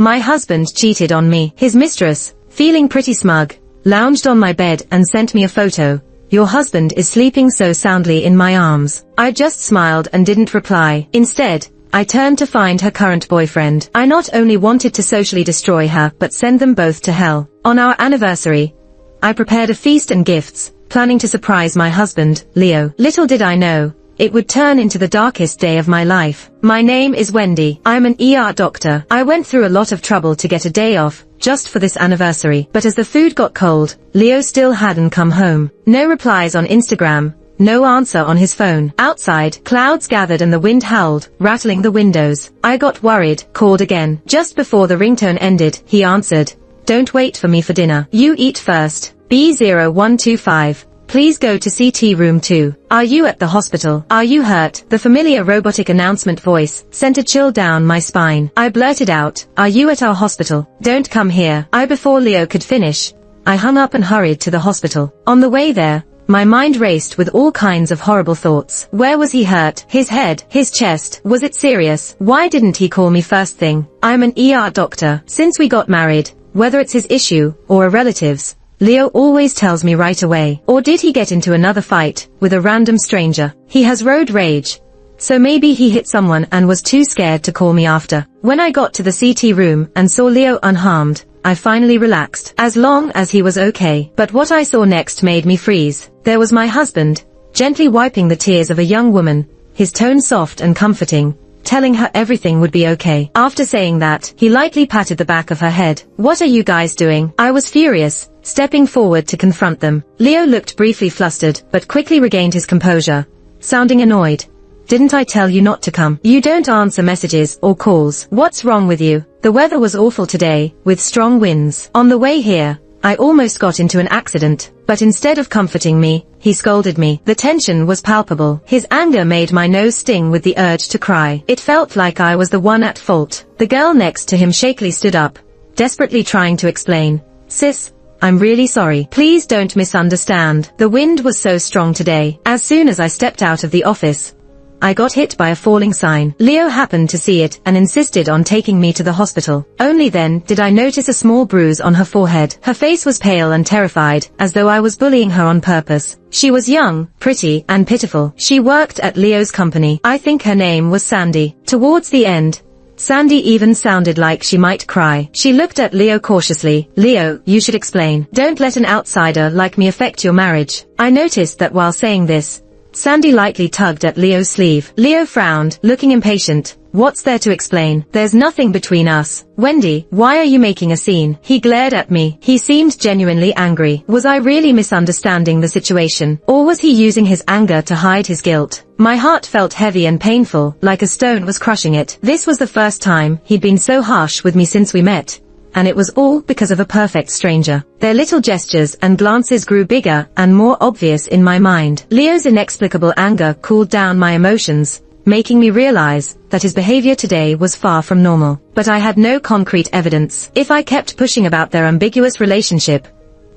My husband cheated on me. His mistress, feeling pretty smug, lounged on my bed and sent me a photo. Your husband is sleeping so soundly in my arms. I just smiled and didn't reply. Instead, I turned to find her current boyfriend. I not only wanted to socially destroy her but send them both to hell. On our anniversary, I prepared a feast and gifts, planning to surprise my husband, Leo. Little did I know, it would turn into the darkest day of my life. My name is Wendy. I'm an ER doctor. I went through a lot of trouble to get a day off, just for this anniversary. But as the food got cold, Leo still hadn't come home. No replies on Instagram, no answer on his phone. Outside, clouds gathered and the wind howled, rattling the windows. I got worried, called again. Just before the ringtone ended, he answered. Don't wait for me for dinner. You eat first. B0125. Please go to CT room 2. Are you at the hospital? Are you hurt? The familiar robotic announcement voice sent a chill down my spine. I blurted out, are you at our hospital? Don't come here. Before Leo could finish, I hung up and hurried to the hospital. On the way there, my mind raced with all kinds of horrible thoughts. Where was he hurt? His head? His chest? Was it serious? Why didn't he call me first thing? I'm an ER doctor. Since we got married, whether it's his issue or a relative's, Leo always tells me right away. Or did he get into another fight with a random stranger? He has road rage, so maybe he hit someone and was too scared to call me after. When I got to the CT room and saw Leo unharmed, I finally relaxed, as long as he was okay. But what I saw next made me freeze. There was my husband, gently wiping the tears of a young woman, his tone soft and comforting, telling her everything would be okay. After saying that, he lightly patted the back of her head. What are you guys doing? I was furious, stepping forward to confront them. Leo looked briefly flustered, but quickly regained his composure, sounding annoyed. Didn't I tell you not to come? You don't answer messages or calls. What's wrong with you? The weather was awful today, with strong winds. On the way here, I almost got into an accident, but instead of comforting me, he scolded me. The tension was palpable. His anger made my nose sting with the urge to cry. It felt like I was the one at fault. The girl next to him shakily stood up, desperately trying to explain. Sis, I'm really sorry. Please don't misunderstand. The wind was so strong today. As soon as I stepped out of the office, I got hit by a falling sign. Leo happened to see it and insisted on taking me to the hospital. Only then did I notice a small bruise on her forehead. Her face was pale and terrified, as though I was bullying her on purpose. She was young, pretty, and pitiful. She worked at Leo's company. I think her name was Sandy. Towards the end, Sandy even sounded like she might cry. She looked at Leo cautiously. Leo, you should explain. Don't let an outsider like me affect your marriage. I noticed that while saying this, Sandy lightly tugged at Leo's sleeve. Leo frowned, looking impatient. What's there to explain? There's nothing between us. Wendy, why are you making a scene? He glared at me. He seemed genuinely angry. Was I really misunderstanding the situation? Or was he using his anger to hide his guilt? My heart felt heavy and painful, like a stone was crushing it. This was the first time he'd been so harsh with me since we met. And it was all because of a perfect stranger. Their little gestures and glances grew bigger and more obvious in my mind. Leo's inexplicable anger cooled down my emotions, making me realize that his behavior today was far from normal. But I had no concrete evidence. If I kept pushing about their ambiguous relationship,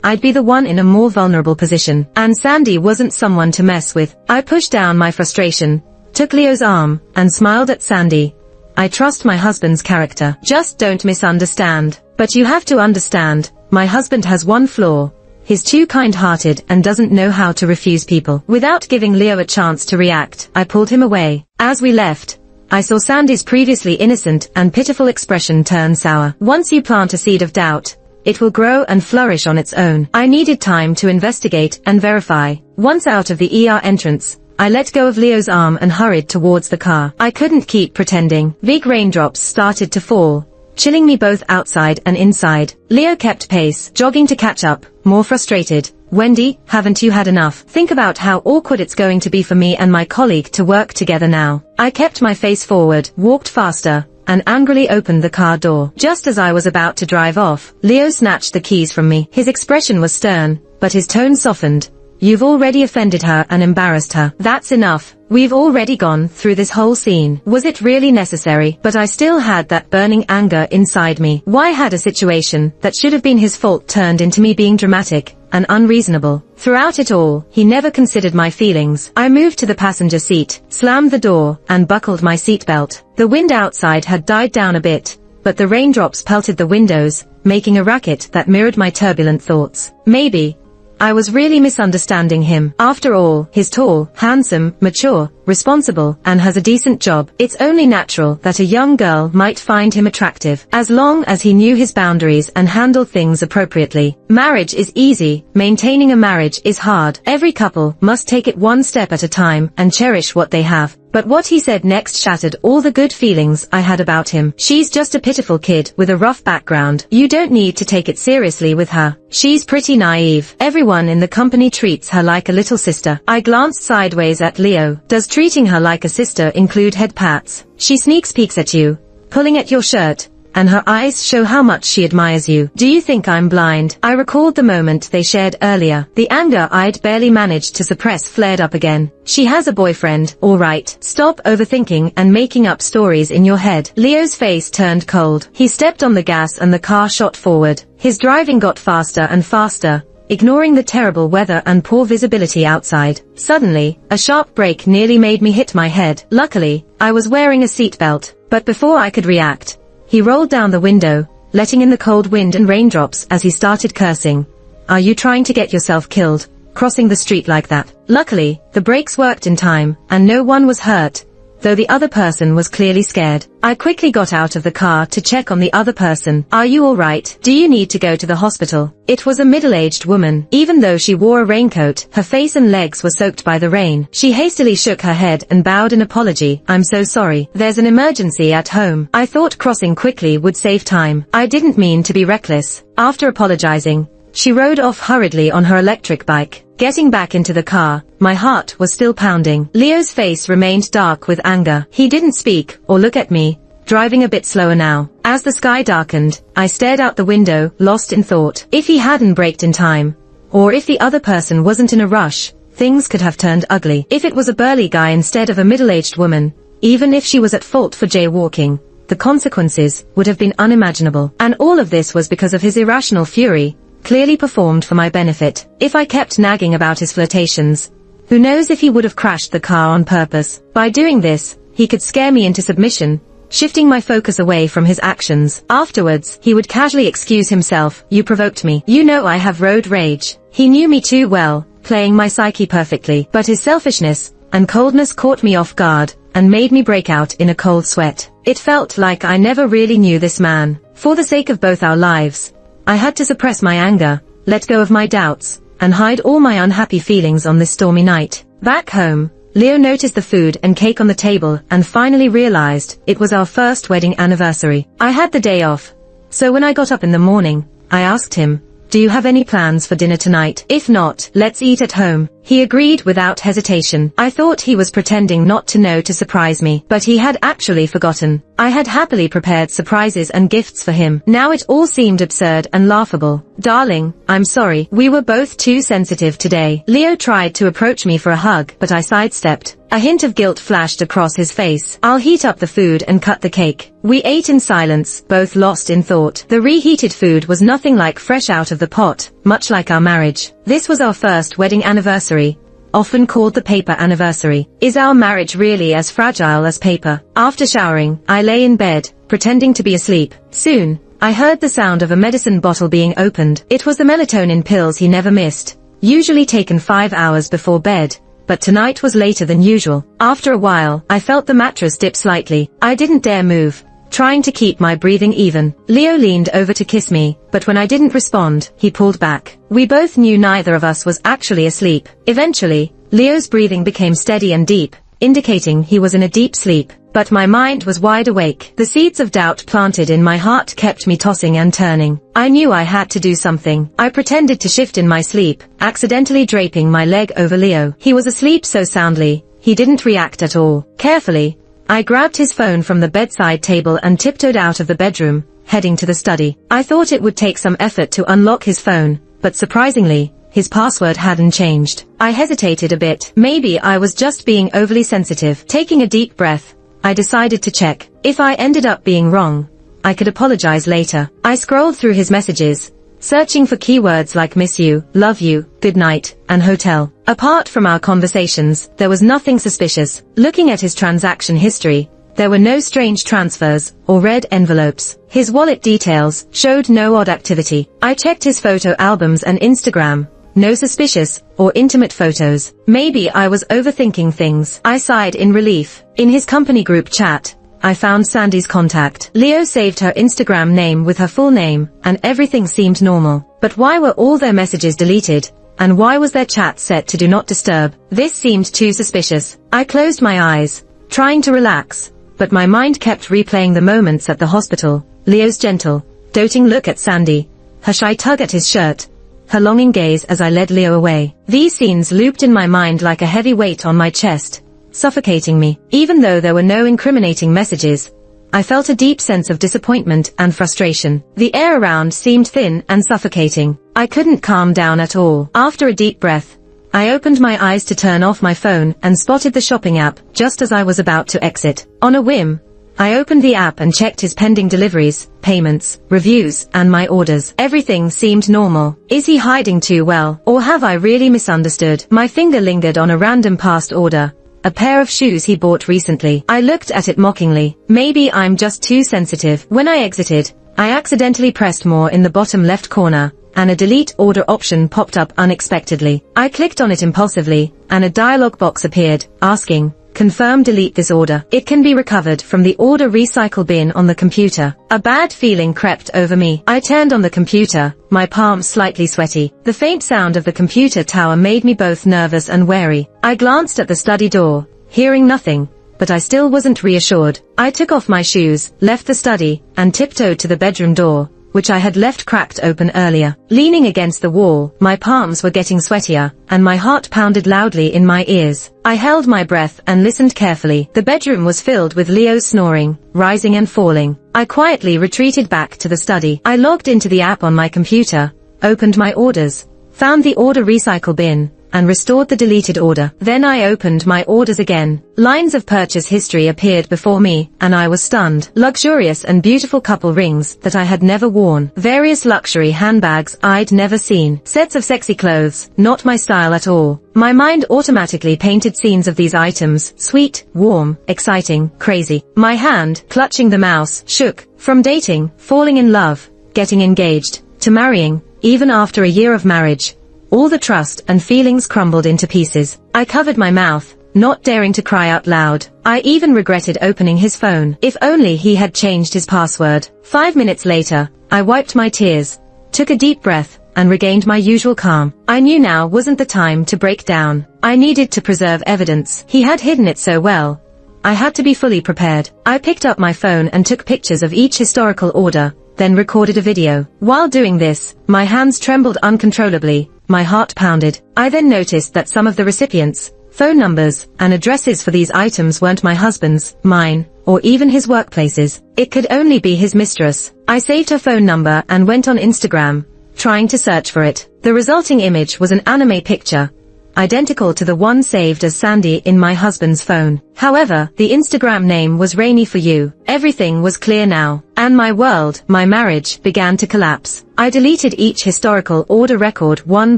I'd be the one in a more vulnerable position. And Sandy wasn't someone to mess with. I pushed down my frustration, took Leo's arm, and smiled at Sandy. I trust my husband's character. Just don't misunderstand. But you have to understand, my husband has one flaw. He's too kind-hearted and doesn't know how to refuse people. Without giving Leo a chance to react, I pulled him away. As we left, I saw Sandy's previously innocent and pitiful expression turn sour. Once you plant a seed of doubt, it will grow and flourish on its own. I needed time to investigate and verify. Once out of the ER entrance, I let go of Leo's arm and hurried towards the car. I couldn't keep pretending. Big raindrops started to fall, chilling me both outside and inside. Leo kept pace, jogging to catch up, more frustrated. Wendy, haven't you had enough? Think about how awkward it's going to be for me and my colleague to work together now. I kept my face forward, walked faster, and angrily opened the car door. Just as I was about to drive off, Leo snatched the keys from me. His expression was stern, but his tone softened. You've already offended her and embarrassed her. That's enough. We've already gone through this whole scene. Was it really necessary? But I still had that burning anger inside me. Why had a situation that should have been his fault turned into me being dramatic and unreasonable? Throughout it all, he never considered my feelings. I moved to the passenger seat, slammed the door, and buckled my seatbelt. The wind outside had died down a bit, but the raindrops pelted the windows, making a racket that mirrored my turbulent thoughts. Maybe I was really misunderstanding him. After all, he's tall, handsome, mature, responsible, and has a decent job. It's only natural that a young girl might find him attractive, as long as he knew his boundaries and handled things appropriately. Marriage is easy, maintaining a marriage is hard. Every couple must take it one step at a time and cherish what they have. But what he said next shattered all the good feelings I had about him. She's just a pitiful kid with a rough background. You don't need to take it seriously with her. She's pretty naive. Everyone in the company treats her like a little sister. I glanced sideways at Leo. Does treating her like a sister include head pats? She sneaks peeks at you, pulling at your shirt, and her eyes show how much she admires you. Do you think I'm blind? I recalled the moment they shared earlier. The anger I'd barely managed to suppress flared up again. She has a boyfriend, all right. Stop overthinking and making up stories in your head. Leo's face turned cold. He stepped on the gas and the car shot forward. His driving got faster and faster, ignoring the terrible weather and poor visibility outside. Suddenly, a sharp brake nearly made me hit my head. Luckily, I was wearing a seatbelt, but before I could react, he rolled down the window, letting in the cold wind and raindrops as he started cursing. Are you trying to get yourself killed, crossing the street like that? Luckily, the brakes worked in time, and no one was hurt, though the other person was clearly scared. I quickly got out of the car to check on the other person. Are you all right? Do you need to go to the hospital? It was a middle-aged woman. Even though she wore a raincoat, her face and legs were soaked by the rain. She hastily shook her head and bowed in apology. I'm so sorry. There's an emergency at home. I thought crossing quickly would save time. I didn't mean to be reckless. After apologizing, she rode off hurriedly on her electric bike. Getting back into the car, my heart was still pounding. Leo's face remained dark with anger. He didn't speak or look at me, driving a bit slower now. As the sky darkened, I stared out the window, lost in thought. If he hadn't braked in time, or if the other person wasn't in a rush, things could have turned ugly. If it was a burly guy instead of a middle-aged woman, even if she was at fault for jaywalking, the consequences would have been unimaginable. And all of this was because of his irrational fury, clearly performed for my benefit. If I kept nagging about his flirtations, who knows if he would have crashed the car on purpose. By doing this, he could scare me into submission, shifting my focus away from his actions. Afterwards, he would casually excuse himself. You provoked me. You know I have road rage. He knew me too well, playing my psyche perfectly. But his selfishness and coldness caught me off guard, and made me break out in a cold sweat. It felt like I never really knew this man. For the sake of both our lives, I had to suppress my anger, let go of my doubts, and hide all my unhappy feelings on this stormy night. Back home, Leo noticed the food and cake on the table and finally realized it was our first wedding anniversary. I had the day off, so when I got up in the morning, I asked him, do you have any plans for dinner tonight? If not, let's eat at home. He agreed without hesitation. I thought he was pretending not to know to surprise me, but he had actually forgotten. I had happily prepared surprises and gifts for him. Now it all seemed absurd and laughable. Darling, I'm sorry. We were both too sensitive today. Leo tried to approach me for a hug, but I sidestepped. A hint of guilt flashed across his face. I'll heat up the food and cut the cake. We ate in silence, both lost in thought. The reheated food was nothing like fresh out of the pot, much like our marriage. This was our first wedding anniversary, often called the paper anniversary. Is our marriage really as fragile as paper? After showering, I lay in bed, pretending to be asleep. Soon, I heard the sound of a medicine bottle being opened. It was the melatonin pills he never missed, usually taken 5 hours before bed, but tonight was later than usual. After a while, I felt the mattress dip slightly. I didn't dare move, trying to keep my breathing even. Leo leaned over to kiss me, but when I didn't respond, he pulled back. We both knew neither of us was actually asleep. Eventually, Leo's breathing became steady and deep, indicating he was in a deep sleep, but my mind was wide awake. The seeds of doubt planted in my heart kept me tossing and turning. I knew I had to do something. I pretended to shift in my sleep, accidentally draping my leg over Leo. He was asleep so soundly, he didn't react at all. Carefully, I grabbed his phone from the bedside table and tiptoed out of the bedroom, heading to the study. I thought it would take some effort to unlock his phone, but surprisingly, his password hadn't changed. I hesitated a bit. Maybe I was just being overly sensitive. Taking a deep breath, I decided to check. If I ended up being wrong, I could apologize later. I scrolled through his messages, searching for keywords like miss you, love you, good night, and hotel. Apart from our conversations, there was nothing suspicious. Looking at his transaction history, There were no strange transfers or red envelopes. His wallet details showed no odd activity. I checked his photo albums and Instagram. No suspicious or intimate photos. Maybe I was overthinking things. I sighed in relief. In his company group chat, I found Sandy's contact. Leo saved her Instagram name with her full name, and everything seemed normal. But why were all their messages deleted? And why was their chat set to do not disturb? This seemed too suspicious. I closed my eyes, trying to relax, but my mind kept replaying the moments at the hospital. Leo's gentle, doting look at Sandy, her shy tug at his shirt, her longing gaze as I led Leo away. These scenes looped in my mind like a heavy weight on my chest, suffocating me. Even though there were no incriminating messages, I felt a deep sense of disappointment and frustration. The air around seemed thin and suffocating. I couldn't calm down at all. After a deep breath, I opened my eyes to turn off my phone and spotted the shopping app just as I was about to exit. On a whim, I opened the app and checked his pending deliveries, payments, reviews, and my orders. Everything seemed normal. Is he hiding too well, or have I really misunderstood? My finger lingered on a random past order. A pair of shoes he bought recently. I looked at it mockingly. Maybe I'm just too sensitive. When I exited, I accidentally pressed more in the bottom left corner, and a delete order option popped up unexpectedly. I clicked on it impulsively, and a dialog box appeared, asking, "Confirm delete this order. It can be recovered from the order recycle bin on the computer." A bad feeling crept over me. I turned on the computer, my palms slightly sweaty. The faint sound of the computer tower made me both nervous and wary. I glanced at the study door, hearing nothing, but I still wasn't reassured. I took off my shoes, left the study, and tiptoed to the bedroom door, which I had left cracked open earlier. Leaning against the wall, my palms were getting sweatier, and my heart pounded loudly in my ears. I held my breath and listened carefully. The bedroom was filled with Leo's snoring, rising and falling. I quietly retreated back to the study. I logged into the app on my computer, opened my orders, found the order recycle bin, and restored the deleted order. Then I opened my orders again. Lines of purchase history appeared before me, and I was stunned. Luxurious and beautiful couple rings that I had never worn. Various luxury handbags I'd never seen. Sets of sexy clothes, not my style at all. My mind automatically painted scenes of these items, sweet, warm, exciting, crazy. My hand, clutching the mouse, shook. From dating, falling in love, getting engaged, to marrying, even after a year of marriage, all the trust and feelings crumbled into pieces. I covered my mouth, not daring to cry out loud. I even regretted opening his phone. If only he had changed his password. 5 minutes later, I wiped my tears, took a deep breath, and regained my usual calm. I knew now wasn't the time to break down. I needed to preserve evidence. He had hidden it so well. I had to be fully prepared. I picked up my phone and took pictures of each historical order, then recorded a video. While doing this, my hands trembled uncontrollably. My heart pounded. I then noticed that some of the recipients, phone numbers, and addresses for these items weren't my husband's, mine, or even his workplace's. It could only be his mistress. I saved her phone number and went on Instagram, trying to search for it. The resulting image was an anime picture, identical to the one saved as Sandy in my husband's phone. However, the Instagram name was Rainy for You. Everything was clear now, and my world, my marriage, began to collapse. I deleted each historical order record one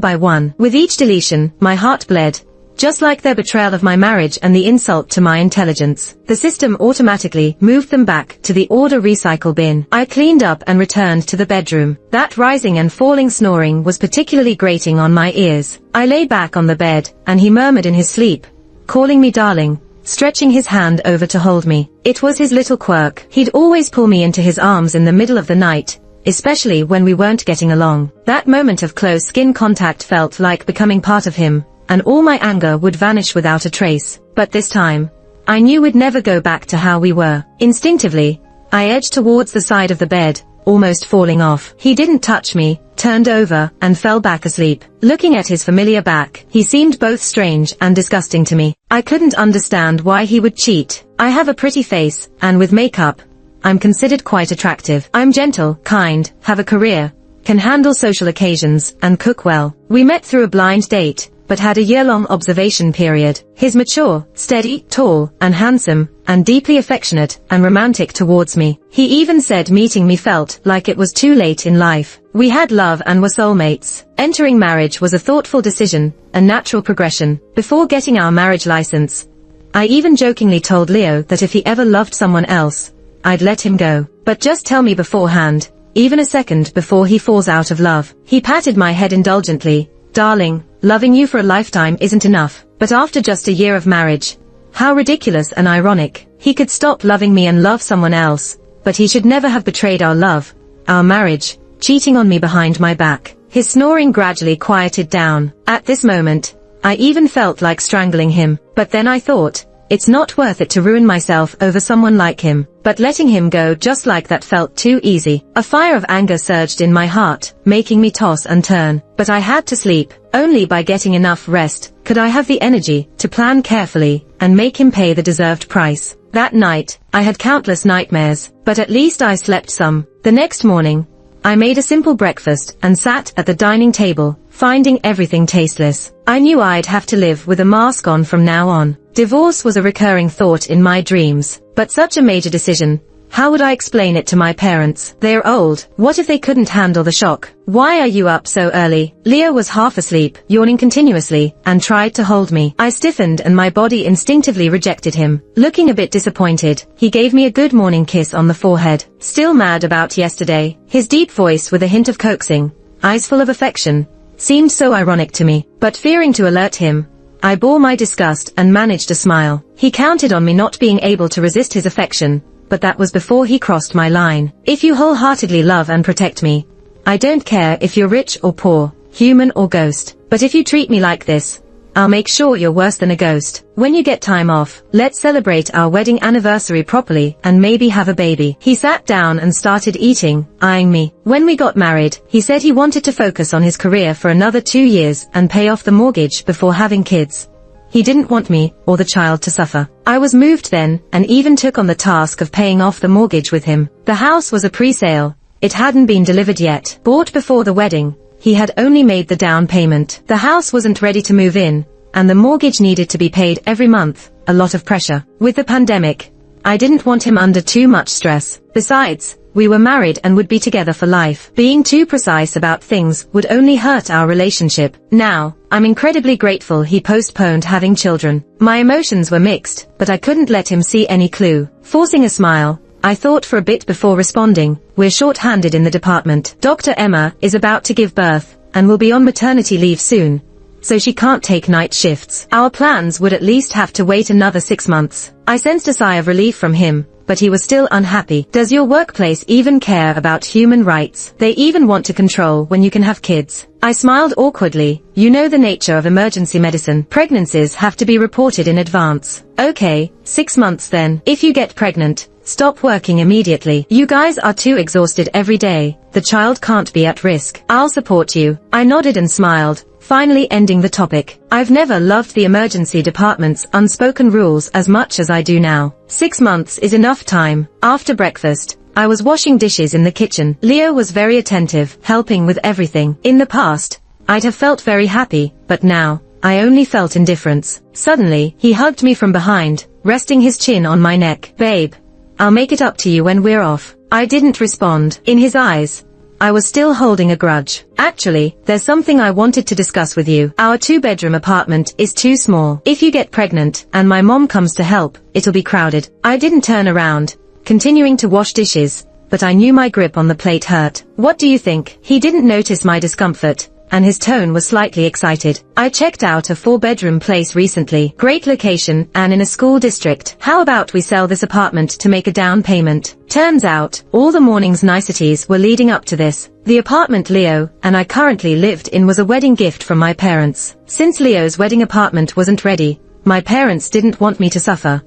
by one. With each deletion, my heart bled, just like their betrayal of my marriage and the insult to my intelligence. The system automatically moved them back to the order recycle bin. I cleaned up and returned to the bedroom. That rising and falling snoring was particularly grating on my ears. I lay back on the bed, and he murmured in his sleep, calling me darling, stretching his hand over to hold me. It was his little quirk. He'd always pull me into his arms in the middle of the night, especially when we weren't getting along. That moment of close skin contact felt like becoming part of him, and all my anger would vanish without a trace. But this time, I knew we'd never go back to how we were. Instinctively, I edged towards the side of the bed, almost falling off. He didn't touch me, turned over, and fell back asleep. Looking at his familiar back, he seemed both strange and disgusting to me. I couldn't understand why he would cheat. I have a pretty face, and with makeup, I'm considered quite attractive. I'm gentle, kind, have a career, can handle social occasions, and cook well. We met through a blind date, but had a year-long observation period. He's mature, steady, tall, and handsome, and deeply affectionate and romantic towards me. He even said meeting me felt like it was too late in life. We had love and were soulmates. Entering marriage was a thoughtful decision, a natural progression. Before getting our marriage license, I even jokingly told Leo that if he ever loved someone else, I'd let him go. But just tell me beforehand, even a second before he falls out of love. He patted my head indulgently. Darling, loving you for a lifetime isn't enough. But after just a year of marriage, how ridiculous and ironic. He could stop loving me and love someone else, but he should never have betrayed our love, our marriage, cheating on me behind my back. His snoring gradually quieted down. At this moment, I even felt like strangling him. But then I thought, it's not worth it to ruin myself over someone like him. But letting him go just like that felt too easy. A fire of anger surged in my heart, making me toss and turn. But I had to sleep. Only by getting enough rest could I have the energy to plan carefully and make him pay the deserved price. That night, I had countless nightmares, but at least I slept some. The next morning, I made a simple breakfast and sat at the dining table, finding everything tasteless. I knew I'd have to live with a mask on from now on. Divorce was a recurring thought in my dreams, but such a major decision, how would I explain it to my parents? They're old. What if they couldn't handle the shock? Why are you up so early? Leo was half asleep, yawning continuously, and tried to hold me. I stiffened and my body instinctively rejected him. Looking a bit disappointed, he gave me a good morning kiss on the forehead. Still mad about yesterday, his deep voice with a hint of coaxing, eyes full of affection, seemed so ironic to me. But fearing to alert him, I bore my disgust and managed a smile. He counted on me not being able to resist his affection, but that was before he crossed my line. If you wholeheartedly love and protect me, I don't care if you're rich or poor, human or ghost. But if you treat me like this, I'll make sure you're worse than a ghost. When you get time off, let's celebrate our wedding anniversary properly and maybe have a baby. He sat down and started eating, eyeing me. When we got married, he said he wanted to focus on his career for another 2 years and pay off the mortgage before having kids. He didn't want me or the child to suffer. I was moved then, and even took on the task of paying off the mortgage with him. The house was a pre-sale. It hadn't been delivered yet. Bought before the wedding, he had only made the down payment. The house wasn't ready to move in, and the mortgage needed to be paid every month. A lot of pressure. With the pandemic, I didn't want him under too much stress. Besides, we were married and would be together for life. Being too precise about things would only hurt our relationship. Now, I'm incredibly grateful he postponed having children. My emotions were mixed, but I couldn't let him see any clue. Forcing a smile, I thought for a bit before responding, we're short-handed in the department. Dr. Emma is about to give birth, and will be on maternity leave soon, so she can't take night shifts. Our plans would at least have to wait another 6 months. I sensed a sigh of relief from him, but he was still unhappy. Does your workplace even care about human rights? They even want to control when you can have kids. I smiled awkwardly. You know the nature of emergency medicine. Pregnancies have to be reported in advance. Okay, 6 months then. If you get pregnant, stop working immediately. You guys are too exhausted every day. The child can't be at risk. I'll support you. I nodded and smiled, finally ending the topic. I've never loved the emergency department's unspoken rules as much as I do now. 6 months is enough time. After breakfast, I was washing dishes in the kitchen. Leo was very attentive, helping with everything. In the past, I'd have felt very happy, but now, I only felt indifference. Suddenly, he hugged me from behind, resting his chin on my neck. Babe, I'll make it up to you when we're off. I didn't respond. In his eyes, I was still holding a grudge. Actually, there's something I wanted to discuss with you. Our 2-bedroom apartment is too small. If you get pregnant, and my mom comes to help, it'll be crowded. I didn't turn around, continuing to wash dishes, but I knew my grip on the plate hurt. What do you think? He didn't notice my discomfort, and his tone was slightly excited. I checked out a 4-bedroom place recently. Great location, and in a school district. How about we sell this apartment to make a down payment? Turns out, all the morning's niceties were leading up to this. The apartment Leo and I currently lived in was a wedding gift from my parents. Since Leo's wedding apartment wasn't ready, my parents didn't want me to suffer,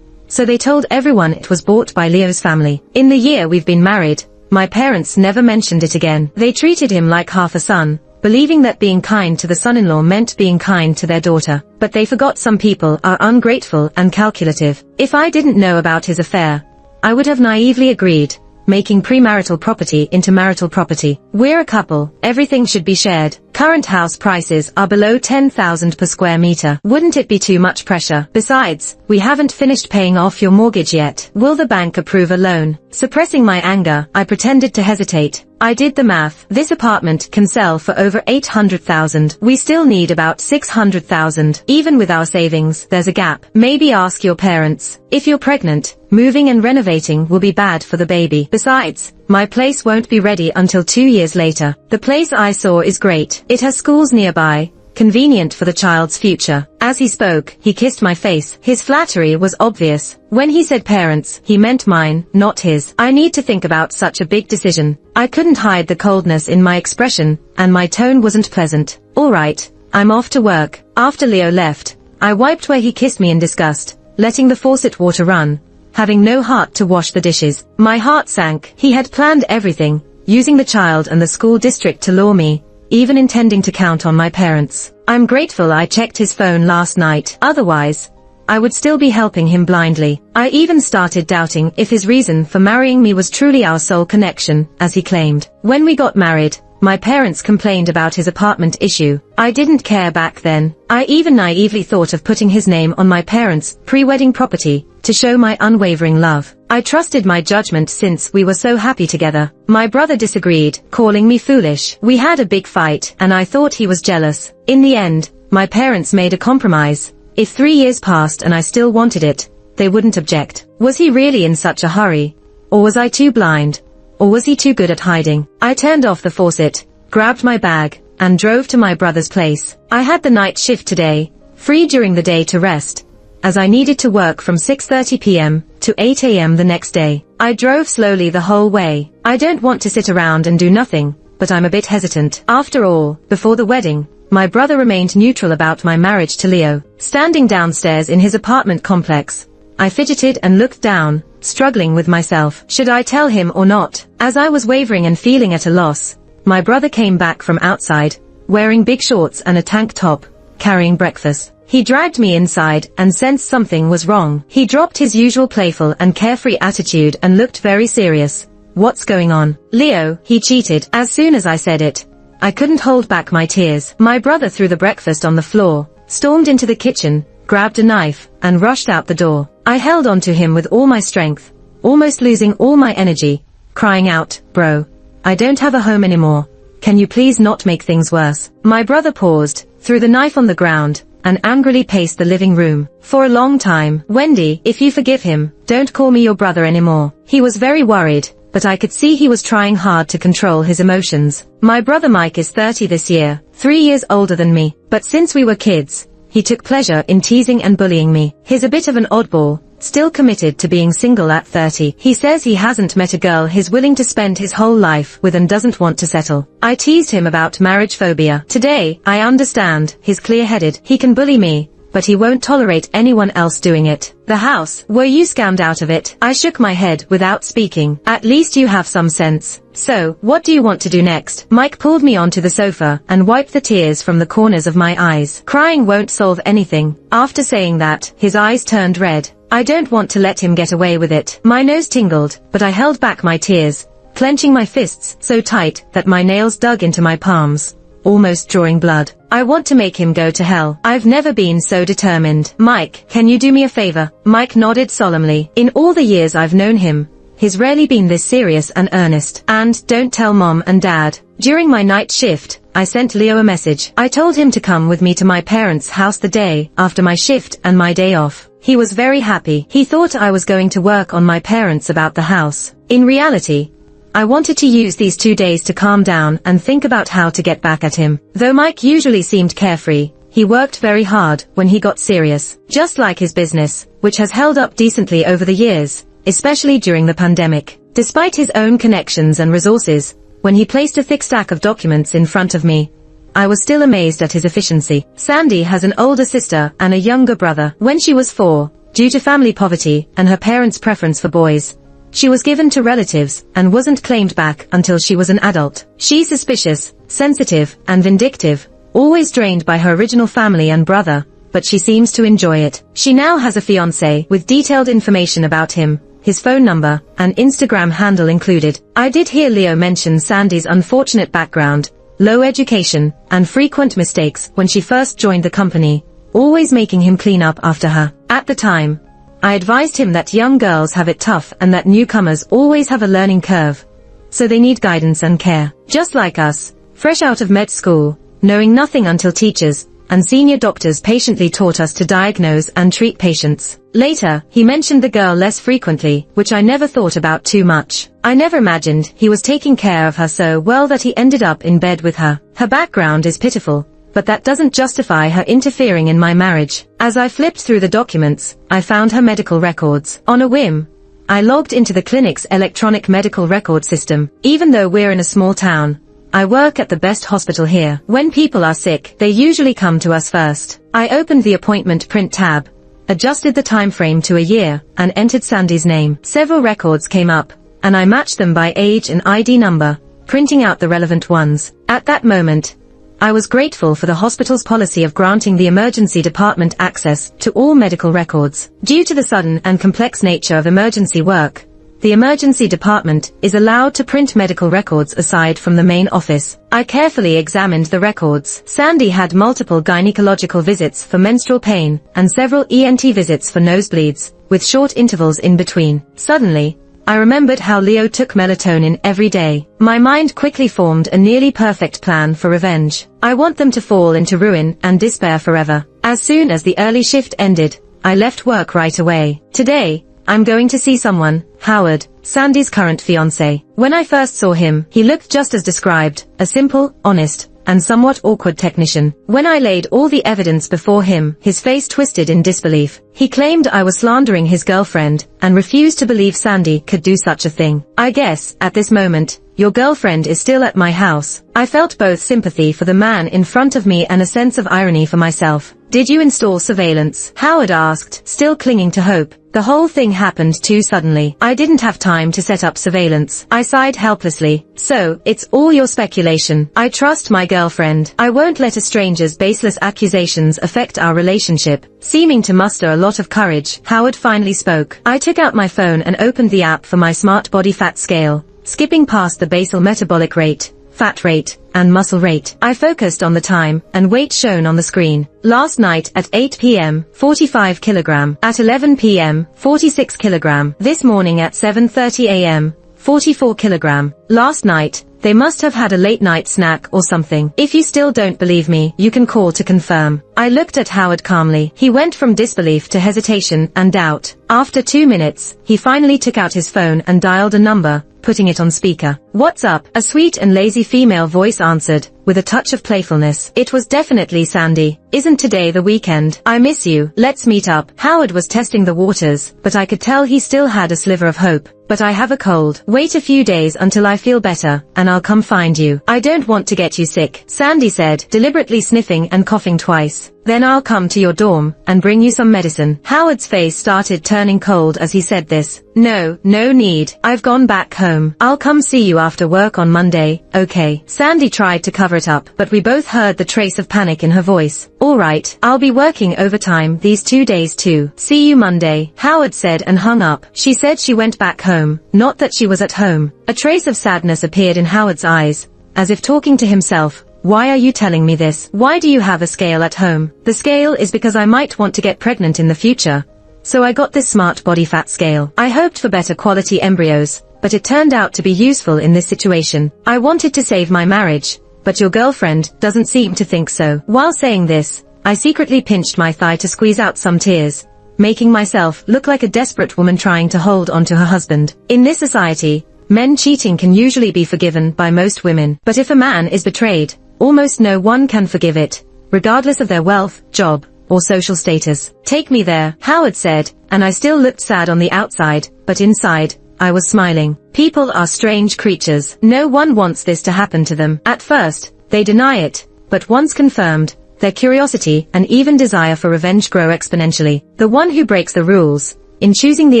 so they told everyone it was bought by Leo's family. In the year we've been married, my parents never mentioned it again. They treated him like half a son, believing that being kind to the son-in-law meant being kind to their daughter. But they forgot some people are ungrateful and calculative. If I didn't know about his affair, I would have naively agreed, making premarital property into marital property. We're a couple, everything should be shared. Current house prices are below 10,000 per square meter. Wouldn't it be too much pressure? Besides, we haven't finished paying off your mortgage yet. Will the bank approve a loan? Suppressing my anger, I pretended to hesitate. I did the math. This apartment can sell for over 800,000. We still need about 600,000. Even with our savings, there's a gap. Maybe ask your parents. If you're pregnant, moving and renovating will be bad for the baby. Besides, my place won't be ready until 2 years later. The place I saw is great. It has schools nearby, convenient for the child's future. As he spoke, he kissed my face. His flattery was obvious. When he said parents, he meant mine, not his. I need to think about such a big decision. I couldn't hide the coldness in my expression, and my tone wasn't pleasant. All right, I'm off to work. After Leo left, I wiped where he kissed me in disgust, letting the faucet water run, having no heart to wash the dishes. My heart sank. He had planned everything, using the child and the school district to lure me, even intending to count on my parents. I'm grateful I checked his phone last night. Otherwise, I would still be helping him blindly. I even started doubting if his reason for marrying me was truly our soul connection, as he claimed. When we got married, my parents complained about his apartment issue. I didn't care back then. I even naively thought of putting his name on my parents' pre-wedding property, to show my unwavering love. I trusted my judgment since we were so happy together. My brother disagreed, calling me foolish. We had a big fight, and I thought he was jealous. In the end, my parents made a compromise. If 3 years passed and I still wanted it, they wouldn't object. Was he really in such a hurry? Or was I too blind? Or was he too good at hiding? I turned off the faucet, grabbed my bag, and drove to my brother's place. I had the night shift today, free during the day to rest, as I needed to work from 6:30 p.m. to 8 a.m. the next day. I drove slowly the whole way. I don't want to sit around and do nothing, but I'm a bit hesitant. After all, before the wedding, my brother remained neutral about my marriage to Leo. Standing downstairs in his apartment complex, I fidgeted and looked down, struggling with myself. Should I tell him or not? As I was wavering and feeling at a loss, my brother came back from outside, wearing big shorts and a tank top, carrying breakfast. He dragged me inside and sensed something was wrong. He dropped his usual playful and carefree attitude and looked very serious. What's going on? Leo, he cheated. As soon as I said it, I couldn't hold back my tears. My brother threw the breakfast on the floor, stormed into the kitchen, grabbed a knife, and rushed out the door. I held on to him with all my strength, almost losing all my energy, crying out, "Bro, I don't have a home anymore. Can you please not make things worse?" My brother paused, threw the knife on the ground, and angrily paced the living room. For a long time, "Wendy, if you forgive him, don't call me your brother anymore." He was very worried, but I could see he was trying hard to control his emotions. My brother Mike is 30 this year, 3 years older than me, but since we were kids, he took pleasure in teasing and bullying me. He's a bit of an oddball, still committed to being single at 30. He says he hasn't met a girl he's willing to spend his whole life with and doesn't want to settle. I teased him about marriage phobia. Today, I understand, he's clear-headed. He can bully me, but he won't tolerate anyone else doing it. The house, were you scammed out of it? I shook my head without speaking. At least you have some sense. So, what do you want to do next? Mike pulled me onto the sofa and wiped the tears from the corners of my eyes. Crying won't solve anything. After saying that, his eyes turned red. I don't want to let him get away with it. My nose tingled, but I held back my tears, clenching my fists so tight that my nails dug into my palms, almost drawing blood. I want to make him go to hell. I've never been so determined. Mike, can you do me a favor? Mike nodded solemnly. In all the years I've known him, he's rarely been this serious and earnest. And don't tell Mom and Dad. During my night shift, I sent Leo a message. I told him to come with me to my parents' house the day after my shift and my day off. He was very happy. He thought I was going to work on my parents about the house. In reality, I wanted to use these 2 days to calm down and think about how to get back at him. Though Mike usually seemed carefree, he worked very hard when he got serious. Just like his business, which has held up decently over the years, especially during the pandemic. Despite his own connections and resources, when he placed a thick stack of documents in front of me, I was still amazed at his efficiency. Sandy has an older sister and a younger brother. When she was 4, due to family poverty and her parents' preference for boys, she was given to relatives and wasn't claimed back until she was an adult. She's suspicious, sensitive, and vindictive, always drained by her original family and brother, but she seems to enjoy it. She now has a fiancé with detailed information about him, his phone number, and Instagram handle included. I did hear Leo mention Sandy's unfortunate background, low education, and frequent mistakes when she first joined the company, always making him clean up after her. At the time, I advised him that young girls have it tough and that newcomers always have a learning curve, so they need guidance and care. Just like us, fresh out of med school, knowing nothing until teachers and senior doctors patiently taught us to diagnose and treat patients. Later, he mentioned the girl less frequently, which I never thought about too much. I never imagined he was taking care of her so well that he ended up in bed with her. Her background is pitiful, but that doesn't justify her interfering in my marriage. As I flipped through the documents, I found her medical records. On a whim, I logged into the clinic's electronic medical record system. Even though we're in a small town, I work at the best hospital here. When people are sick, they usually come to us first. I opened the appointment print tab, adjusted the time frame to a year, and entered Sandy's name. Several records came up, and I matched them by age and ID number, printing out the relevant ones. At that moment, I was grateful for the hospital's policy of granting the emergency department access to all medical records. Due to the sudden and complex nature of emergency work, the emergency department is allowed to print medical records aside from the main office. I carefully examined the records. Sandy had multiple gynecological visits for menstrual pain and several ENT visits for nosebleeds, with short intervals in between. Suddenly, I remembered how Leo took melatonin every day. My mind quickly formed a nearly perfect plan for revenge. I want them to fall into ruin and despair forever. As soon as the early shift ended, I left work right away. Today, I'm going to see someone, Howard, Sandy's current fiancé. When I first saw him, he looked just as described, a simple, honest, and somewhat awkward technician. When I laid all the evidence before him, his face twisted in disbelief. He claimed I was slandering his girlfriend, and refused to believe Sandy could do such a thing. I guess, at this moment, your girlfriend is still at my house. I felt both sympathy for the man in front of me and a sense of irony for myself. Did you install surveillance? Howard asked, still clinging to hope. The whole thing happened too suddenly. I didn't have time to set up surveillance. I sighed helplessly. So, it's all your speculation. I trust my girlfriend. I won't let a stranger's baseless accusations affect our relationship. Seeming to muster a lot of courage, Howard finally spoke. I took out my phone and opened the app for my smart body fat scale, skipping past the basal metabolic rate, fat rate, and muscle rate. I focused on the time and weight shown on the screen. Last night at 8 p.m., 45 kilogram. At 11 p.m., 46 kilogram. This morning at 7:30 a.m., 44 kilogram. Last night, they must have had a late night snack or something. If you still don't believe me, you can call to confirm. I looked at Howard calmly. He went from disbelief to hesitation and doubt. After 2 minutes, he finally took out his phone and dialed a number, putting it on speaker. "What's up?" a sweet and lazy female voice answered, with a touch of playfulness. It was definitely Sandy. "Isn't today the weekend? I miss you. Let's meet up." Howard was testing the waters, but I could tell he still had a sliver of hope. "But I have a cold. Wait a few days until I feel better, and I'll come find you. I don't want to get you sick," Sandy said, deliberately sniffing and coughing twice. "Then I'll come to your dorm and bring you some medicine." Howard's face started turning cold as he said this. No need. I've gone back home. I'll come see you after work on Monday, okay?" Sandy tried to cover it up, but we both heard the trace of panic in her voice. "All right, I'll be working overtime these 2 days too. See you Monday," Howard said and hung up. She said she went back home, not that she was at home. A trace of sadness appeared in Howard's eyes, as if talking to himself. "Why are you telling me this? Why do you have a scale at home?" "The scale is because I might want to get pregnant in the future. So I got this smart body fat scale. I hoped for better quality embryos, but it turned out to be useful in this situation. I wanted to save my marriage, but your girlfriend doesn't seem to think so." While saying this, I secretly pinched my thigh to squeeze out some tears, making myself look like a desperate woman trying to hold on to her husband. In this society, men cheating can usually be forgiven by most women. But if a man is betrayed, almost no one can forgive it, regardless of their wealth, job, or social status. "Take me there," Howard said, and I still looked sad on the outside, but inside, I was smiling. People are strange creatures. No one wants this to happen to them. At first, they deny it, but once confirmed, their curiosity and even desire for revenge grow exponentially. The one who breaks the rules, in choosing the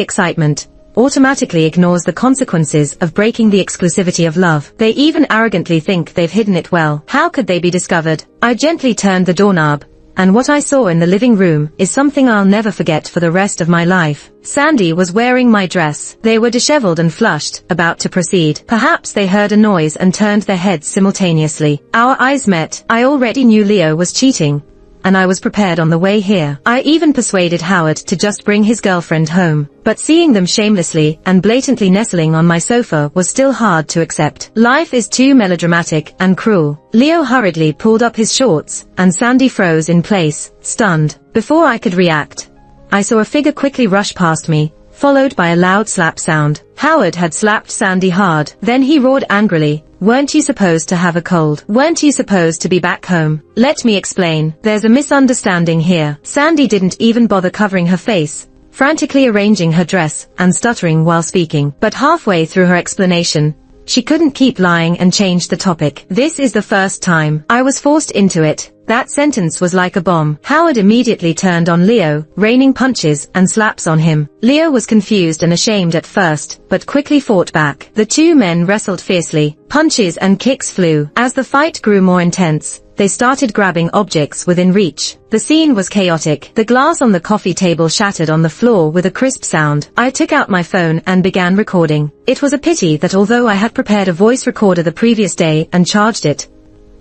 excitement, automatically ignores the consequences of breaking the exclusivity of love. They even arrogantly think they've hidden it well. How could they be discovered? I gently turned the doorknob, and what I saw in the living room is something I'll never forget for the rest of my life. Sandy was wearing my dress. They were disheveled and flushed, about to proceed. Perhaps they heard a noise and turned their heads simultaneously. Our eyes met. I already knew Leo was cheating, and I was prepared on the way here. I even persuaded Howard to just bring his girlfriend home. But seeing them shamelessly and blatantly nestling on my sofa was still hard to accept. Life is too melodramatic and cruel. Leo hurriedly pulled up his shorts, and Sandy froze in place, stunned. Before I could react, I saw a figure quickly rush past me, followed by a loud slap sound. Howard had slapped Sandy hard. Then he roared angrily, "Weren't you supposed to have a cold? Weren't you supposed to be back home? Let me explain. There's a misunderstanding here." Sandy didn't even bother covering her face, frantically arranging her dress and stuttering while speaking. But halfway through her explanation, she couldn't keep lying and changed the topic. "This is the first time I was forced into it." That sentence was like a bomb. Howard immediately turned on Leo, raining punches and slaps on him. Leo was confused and ashamed at first, but quickly fought back. The two men wrestled fiercely. Punches and kicks flew. As the fight grew more intense, they started grabbing objects within reach. The scene was chaotic. The glass on the coffee table shattered on the floor with a crisp sound. I took out my phone and began recording. It was a pity that although I had prepared a voice recorder the previous day and charged it,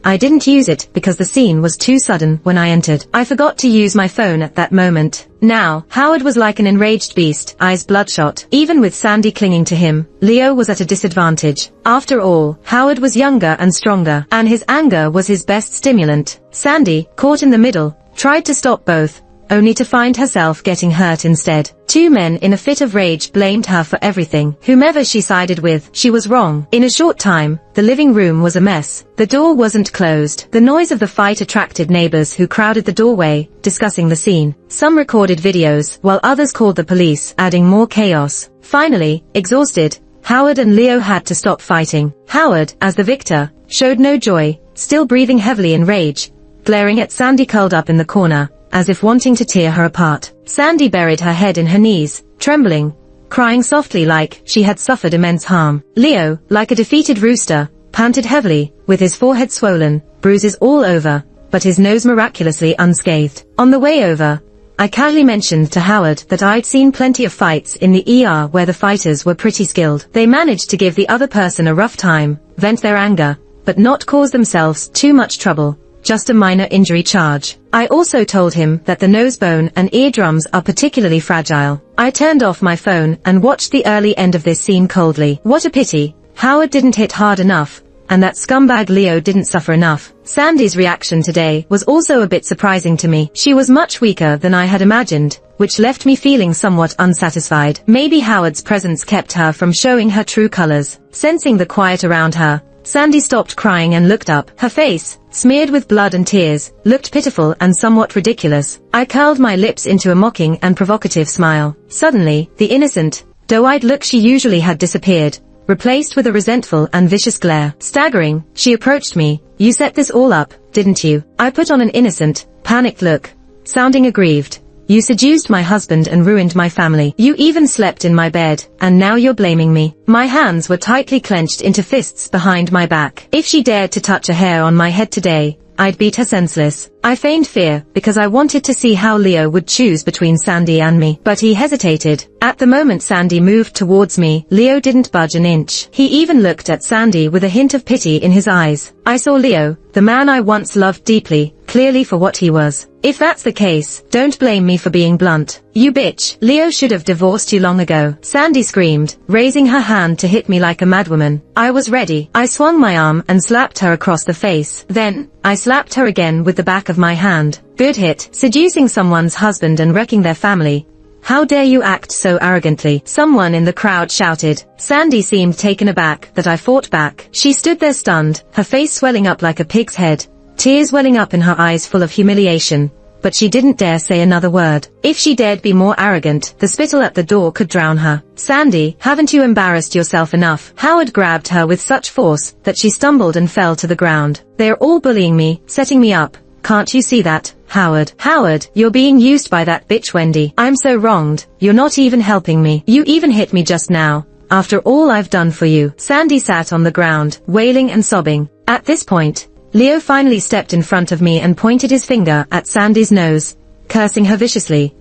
I didn't use it because the scene was too sudden when I entered. I forgot to use my phone at that moment. Now, Howard was like an enraged beast, eyes bloodshot. Even with Sandy clinging to him, Leo was at a disadvantage. After all, Howard was younger and stronger, and his anger was his best stimulant. Sandy, caught in the middle, tried to stop both, only to find herself getting hurt instead. Two men in a fit of rage blamed her for everything. Whomever she sided with, she was wrong. In a short time, the living room was a mess. The door wasn't closed. The noise of the fight attracted neighbors who crowded the doorway, discussing the scene. Some recorded videos, while others called the police, adding more chaos. Finally, exhausted, Howard and Leo had to stop fighting. Howard, as the victor, showed no joy, still breathing heavily in rage, glaring at Sandy curled up in the corner, as if wanting to tear her apart. Sandy buried her head in her knees, trembling, crying softly like she had suffered immense harm. Leo, like a defeated rooster, panted heavily, with his forehead swollen, bruises all over, but his nose miraculously unscathed. On the way over, I casually mentioned to Howard that I'd seen plenty of fights in the ER where the fighters were pretty skilled. They managed to give the other person a rough time, vent their anger, but not cause themselves too much trouble. Just a minor injury charge. I also told him that the nose bone and eardrums are particularly fragile. I turned off my phone and watched the early end of this scene coldly. What a pity. Howard didn't hit hard enough, and that scumbag Leo didn't suffer enough. Sandy's reaction today was also a bit surprising to me. She was much weaker than I had imagined, which left me feeling somewhat unsatisfied. Maybe Howard's presence kept her from showing her true colors. Sensing the quiet around her, Sandy stopped crying and looked up. Her face, smeared with blood and tears, looked pitiful and somewhat ridiculous. I curled my lips into a mocking and provocative smile. Suddenly, the innocent, doe-eyed look she usually had disappeared, replaced with a resentful and vicious glare. Staggering, she approached me. "You set this all up, didn't you?" I put on an innocent, panicked look, sounding aggrieved. "You seduced my husband and ruined my family. You even slept in my bed, and now you're blaming me." My hands were tightly clenched into fists behind my back. If she dared to touch a hair on my head today, I'd beat her senseless. I feigned fear because I wanted to see how Leo would choose between Sandy and me. But he hesitated. At the moment Sandy moved towards me, Leo didn't budge an inch. He even looked at Sandy with a hint of pity in his eyes. I saw Leo, the man I once loved deeply, clearly for what he was. If that's the case, don't blame me for being blunt. "You bitch. Leo should have divorced you long ago," Sandy screamed, raising her hand to hit me like a madwoman. I was ready. I swung my arm and slapped her across the face. Then, I slapped her again with the back of my hand. "Good hit. Seducing someone's husband and wrecking their family. How dare you act so arrogantly?" Someone in the crowd shouted. Sandy seemed taken aback that I fought back. She stood there stunned, her face swelling up like a pig's head, tears welling up in her eyes full of humiliation, but she didn't dare say another word. If she dared be more arrogant, the spittle at the door could drown her. "Sandy, haven't you embarrassed yourself enough?" Howard grabbed her with such force that she stumbled and fell to the ground. "They're all bullying me, setting me up. Can't you see that, Howard?" "Howard, you're being used by that bitch Wendy. I'm so wronged. You're not even helping me. You even hit me just now, after all I've done for you." Sandy sat on the ground, wailing and sobbing. At this point, Leo finally stepped in front of me and pointed his finger at Sandy's nose, cursing her viciously.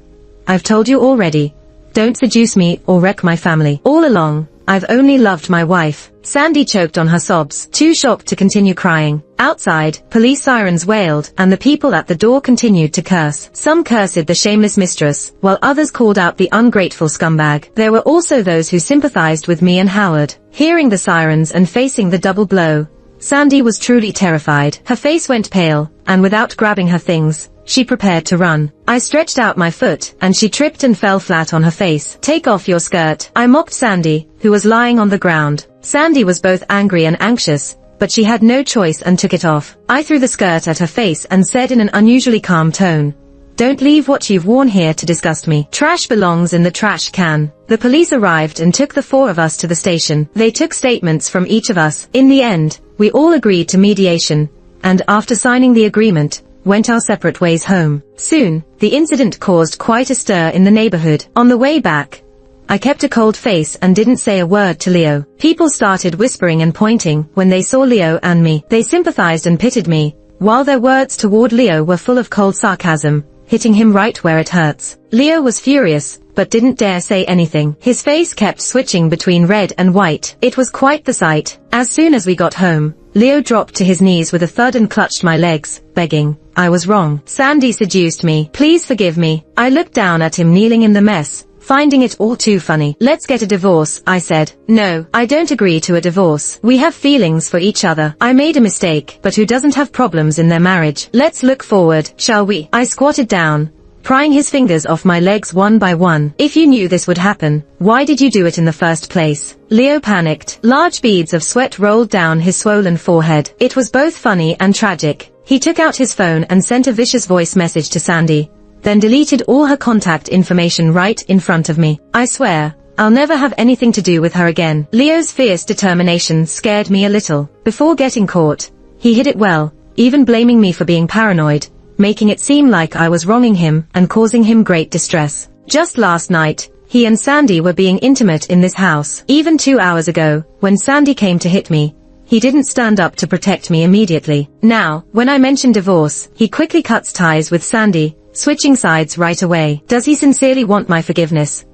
"I've told you already. Don't seduce me or wreck my family." All along, I've only loved my wife. Sandy choked on her sobs, too shocked to continue crying. Outside, police sirens wailed, and the people at the door continued to curse. Some cursed the shameless mistress, while others called out the ungrateful scumbag. There were also those who sympathized with me and Howard. Hearing the sirens and facing the double blow, Sandy was truly terrified. Her face went pale, and without grabbing her things, she prepared to run. I stretched out my foot, and she tripped and fell flat on her face. "Take off your skirt," I mocked Sandy, who was lying on the ground. Sandy was both angry and anxious, but she had no choice and took it off. I threw the skirt at her face and said in an unusually calm tone, "Don't leave what you've worn here to disgust me. Trash belongs in the trash can." The police arrived and took the four of us to the station. They took statements from each of us. In the end, we all agreed to mediation, and after signing the agreement, went our separate ways home. Soon, the incident caused quite a stir in the neighborhood. On the way back, I kept a cold face and didn't say a word to Leo. People started whispering and pointing when they saw Leo and me. They sympathized and pitied me, while their words toward Leo were full of cold sarcasm, hitting him right where it hurts. Leo was furious, but didn't dare say anything. His face kept switching between red and white. It was quite the sight. As soon as we got home, Leo dropped to his knees with a thud and clutched my legs, begging. I was wrong. Sandy seduced me. Please forgive me. I looked down at him kneeling in the mess, finding it all too funny. Let's get a divorce, I said. No, I don't agree to a divorce. We have feelings for each other. I made a mistake, but who doesn't have problems in their marriage? Let's look forward, shall we? I squatted down, prying his fingers off my legs one by one. If you knew this would happen, why did you do it in the first place? Leo panicked. Large beads of sweat rolled down his swollen forehead. It was both funny and tragic. He took out his phone and sent a vicious voice message to Sandy, then deleted all her contact information right in front of me. I swear, I'll never have anything to do with her again. Leo's fierce determination scared me a little. Before getting caught, he hid it well, even blaming me for being paranoid, making it seem like I was wronging him and causing him great distress. Just last night, he and Sandy were being intimate in this house. Even 2 hours ago, when Sandy came to hit me, he didn't stand up to protect me immediately. Now, when I mention divorce, he quickly cuts ties with Sandy, switching sides right away. Does he sincerely want my forgiveness?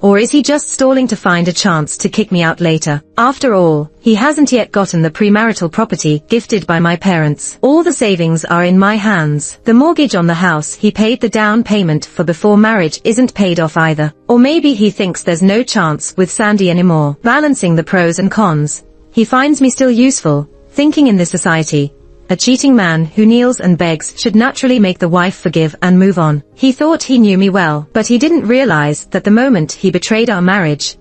Or is he just stalling to find a chance to kick me out later? After all, he hasn't yet gotten the premarital property gifted by my parents. All the savings are in my hands. The mortgage on the house he paid the down payment for before marriage isn't paid off either. Or maybe he thinks there's no chance with Sandy anymore. Balancing the pros and cons, he finds me still useful, thinking in this society, a cheating man who kneels and begs should naturally make the wife forgive and move on. He thought he knew me well, but he didn't realize that the moment he betrayed our marriage,